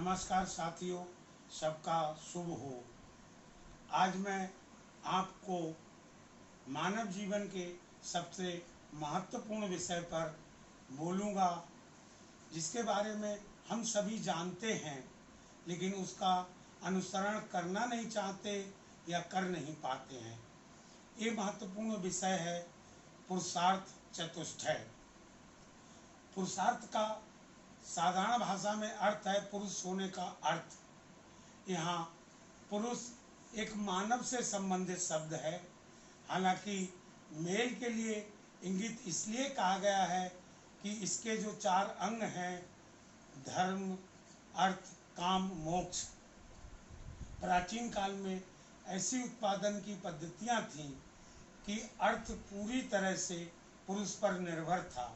नमस्कार साथियों, सबका शुभ हो। आज मैं आपको मानव जीवन के सबसे महत्वपूर्ण विषय पर बोलूँगा, जिसके बारे में हम सभी जानते हैं लेकिन उसका अनुसरण करना नहीं चाहते या कर नहीं पाते हैं। ये महत्वपूर्ण विषय है पुरुषार्थ चतुष्टय। पुरुषार्थ का साधारण भाषा में अर्थ है पुरुष होने का अर्थ। यहाँ पुरुष एक मानव से संबंधित शब्द है। हालांकि मेल के लिए इंगित इसलिए कहा गया है कि इसके जो 4 अंग हैं, धर्म, अर्थ, काम, मोक्ष, प्राचीन काल में ऐसी उत्पादन की पद्धतियाँ थीं कि अर्थ पूरी तरह से पुरुष पर निर्भर था।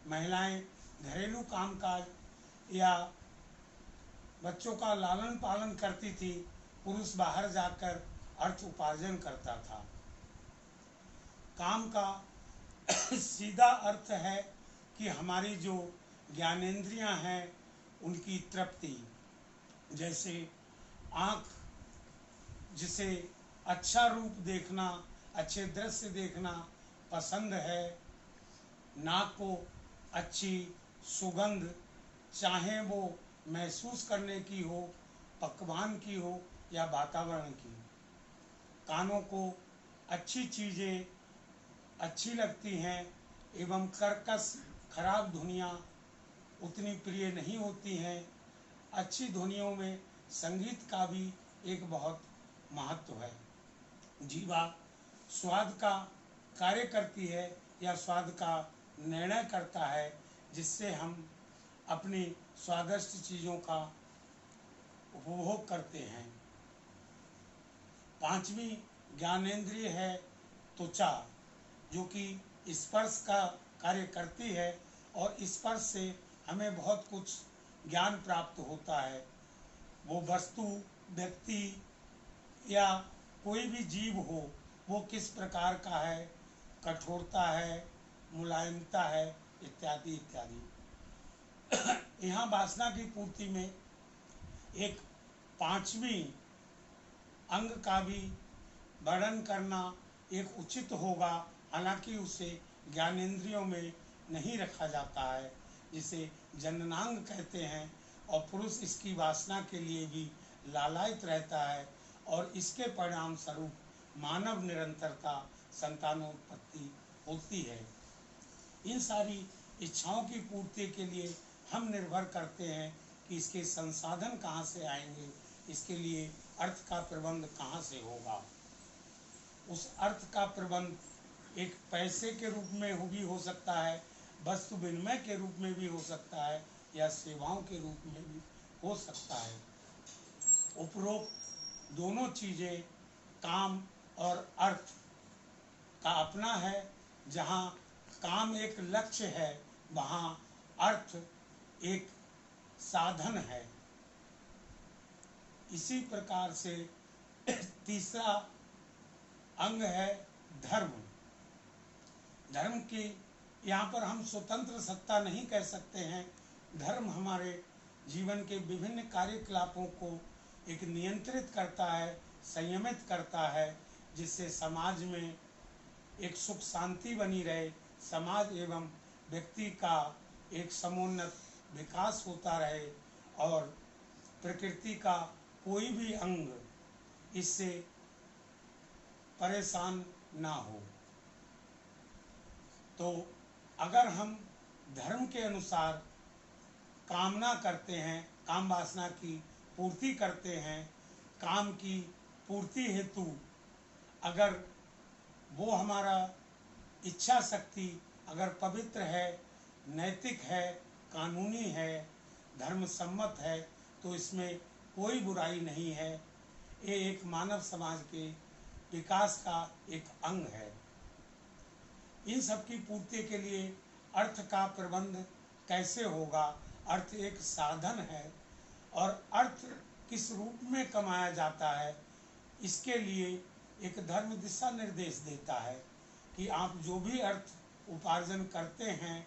महिलाएं घरेलू कामकाज या बच्चों का लालन पालन करती थी, पुरुष बाहर जाकर अर्थ उपार्जन करता था। काम का सीधा अर्थ है कि हमारी जो ज्ञानेंद्रियां हैं उनकी तृप्ति। जैसे आँख जिसे अच्छा रूप देखना, अच्छे दृश्य देखना पसंद है, नाक को अच्छी सुगंध चाहे वो महसूस करने की हो, पकवान की हो या वातावरण की। कानों को अच्छी चीज़ें अच्छी लगती हैं एवं कर्कश खराब ध्वनियाँ उतनी प्रिय नहीं होती हैं। अच्छी ध्वनियों में संगीत का भी एक बहुत महत्व है। जीवा स्वाद का कार्य करती है या स्वाद का निर्णय करता है, जिससे हम अपनी स्वादिष्ट चीज़ों का उपभोग करते हैं। 5वीं ज्ञानेंद्रिय है त्वचा, जो कि स्पर्श का कार्य करती है और स्पर्श से हमें बहुत कुछ ज्ञान प्राप्त होता है। वो वस्तु, व्यक्ति या कोई भी जीव हो, वो किस प्रकार का है, कठोरता है, मुलायमता है, इत्यादि इत्यादि। यहाँ वासना की पूर्ति में एक 5वीं अंग का भी वर्णन करना एक उचित होगा। हालांकि उसे ज्ञानेंद्रियों में नहीं रखा जाता है, जिसे जननांग कहते हैं, और पुरुष इसकी वासना के लिए भी लालायित रहता है और इसके परिणाम स्वरूप मानव निरंतरता संतानोत्पत्ति होती है। इन सारी इच्छाओं की पूर्ति के लिए हम निर्भर करते हैं कि इसके संसाधन कहाँ से आएंगे, इसके लिए अर्थ का प्रबंध कहाँ से होगा। उस अर्थ का प्रबंध एक पैसे के रूप में भी हो सकता है, वस्तु विनिमय के रूप में भी हो सकता है, या सेवाओं के रूप में भी हो सकता है। उपरोक्त दोनों चीज़ें, काम और अर्थ का अपना है। जहाँ काम एक लक्ष्य है, वहाँ अर्थ एक साधन है। इसी प्रकार से तीसरा अंग है धर्म। धर्म की यहाँ पर हम स्वतंत्र सत्ता नहीं कह सकते हैं। धर्म हमारे जीवन के विभिन्न कार्यकलापों को एक नियंत्रित करता है, संयमित करता है, जिससे समाज में एक सुख शांति बनी रहे, समाज एवं व्यक्ति का एक समुन्नत विकास होता रहे और प्रकृति का कोई भी अंग इससे परेशान ना हो। तो अगर हम धर्म के अनुसार कामना करते हैं, काम वासना की पूर्ति करते हैं, काम की पूर्ति हेतु अगर वो हमारा इच्छा शक्ति अगर पवित्र है, नैतिक है, कानूनी है, धर्म सम्मत है, तो इसमें कोई बुराई नहीं है। ये एक मानव समाज के विकास का एक अंग है। इन सब की पूर्ति के लिए अर्थ का प्रबंध कैसे होगा? अर्थ एक साधन है और अर्थ किस रूप में कमाया जाता है, इसके लिए एक धर्म दिशा निर्देश देता है कि आप जो भी अर्थ उपार्जन करते हैं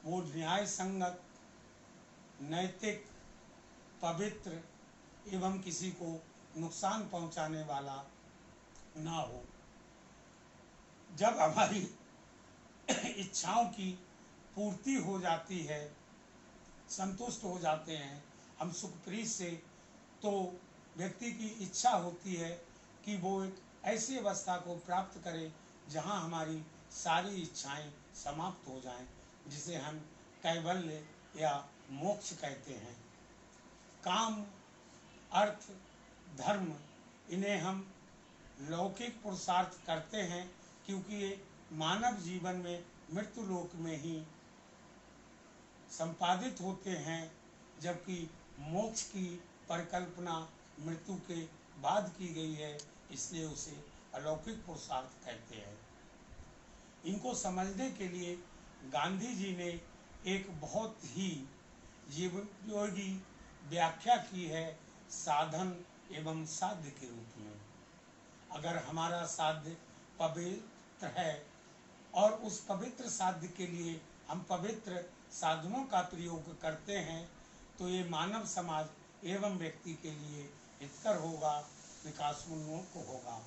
वो न्याय संगत, नैतिक पवित्र एवं किसी को नुकसान पहुंचाने वाला ना हो। जब हमारी इच्छाओं की पूर्ति हो जाती है, संतुष्ट हो जाते हैं हम सुखप्रीत से, तो व्यक्ति की इच्छा होती है कि वो एक ऐसी अवस्था को प्राप्त करे जहाँ हमारी सारी इच्छाएं समाप्त हो जाएं, जिसे हम कैवल्य या मोक्ष कहते हैं। काम, अर्थ, धर्म, इन्हें हम लौकिक पुरुषार्थ करते हैं क्योंकि ये मानव जीवन में मृत्यु लोक में ही संपादित होते हैं, जबकि मोक्ष की परिकल्पना मृत्यु के बाद की गई है, इसलिए उसे अलौकिक पुरुषार्थ कहते हैं। इनको समझने के लिए गांधी जी ने एक बहुत ही जीवोपयोगी व्याख्या की है साधन एवं साध्य के रूप में। अगर हमारा साध्य पवित्र है और उस पवित्र साध्य के लिए हम पवित्र साधनों का प्रयोग करते हैं, तो ये मानव समाज एवं व्यक्ति के लिए हितकर होगा, विकासोन्मुख होगा।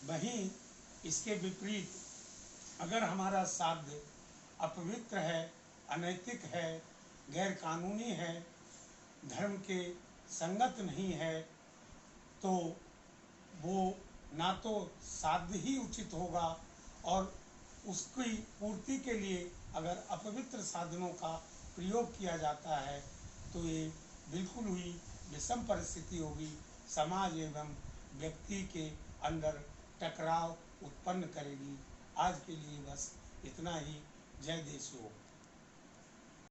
वहीं इसके विपरीत अगर हमारा साध्य अपवित्र है, अनैतिक है, गैर कानूनी है, धर्म के संगत नहीं है, तो वो ना तो साध्य ही उचित होगा, और उसकी पूर्ति के लिए अगर अपवित्र साधनों का प्रयोग किया जाता है तो ये बिल्कुल ही विषम परिस्थिति होगी, समाज एवं व्यक्ति के अंदर टकराव उत्पन्न करेगी। आज के लिए बस इतना ही। जय देश हो।